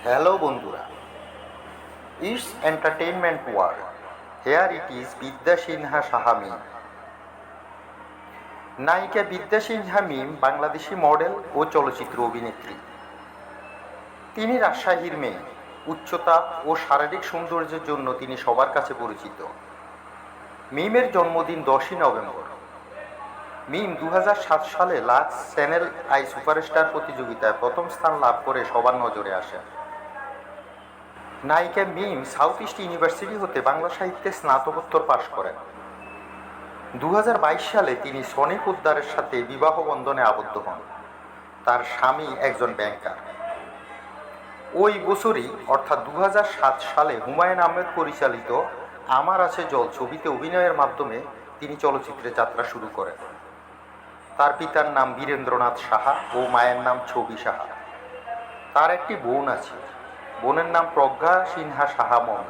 Hello বন্ধুরা, it's entertainment world. Here it is Vidya Sinha Saha Mim. নায়িকা Vidya Sinha Mim Bangladeshi model ও চলচ্চিত্র অভিনেত্রী। তিনি রাজশাহীর মেয়ে। উচ্চতা ও শারীরিক সৌন্দর্যের জন্য তিনি সবার কাছে পরিচিত। মিমের জন্মদিন 10ই নভেম্বর। মিম 2007 সালে লাক্স চ্যানেল আই সুপারস্টার প্রতিযোগিতায় প্রথম স্থান লাভ করে সবার নজরে আসেন। নায়িকা মিম সাউথ ইস্ট ইউনিভার্সিটি হতে বাংলা সাহিত্যে স্নাতকোত্তর পাশ করেন। 2022 সালে তিনি সনি পোদ্দারের সাথে বিবাহ বন্ধনে আবদ্ধ হন। তার স্বামী একজন ব্যাংকার। ওই বছরই অর্থাৎ 2007 সালে হুমায়ুন আহমেদ পরিচালিত আমার আছে জল ছবিতে অভিনয়ের মাধ্যমে তিনি চলচ্চিত্রে যাত্রা শুরু করেন। তার পিতার নাম বীরেন্দ্রনাথ সাহা ও মায়ের নাম ছবি সাহা। তার একটি বোন আছে, বোনের নাম প্রজ্ঞা সিনহা সাহা মম।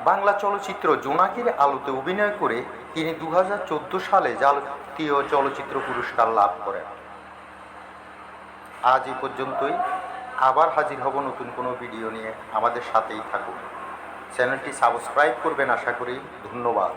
বাংলা চলচ্চিত্র জোনাকির আলোতে অভিনয় করে তিনি 2014 সালে জাতীয় চলচ্চিত্র পুরস্কার লাভ করেন। আজ এই পর্যন্তই। আবার হাজির হব নতুন কোনো ভিডিও নিয়ে। আমাদের সাথেই থাকুন। চ্যানেলটি সাবস্ক্রাইব করবেন আশা করি। ধন্যবাদ।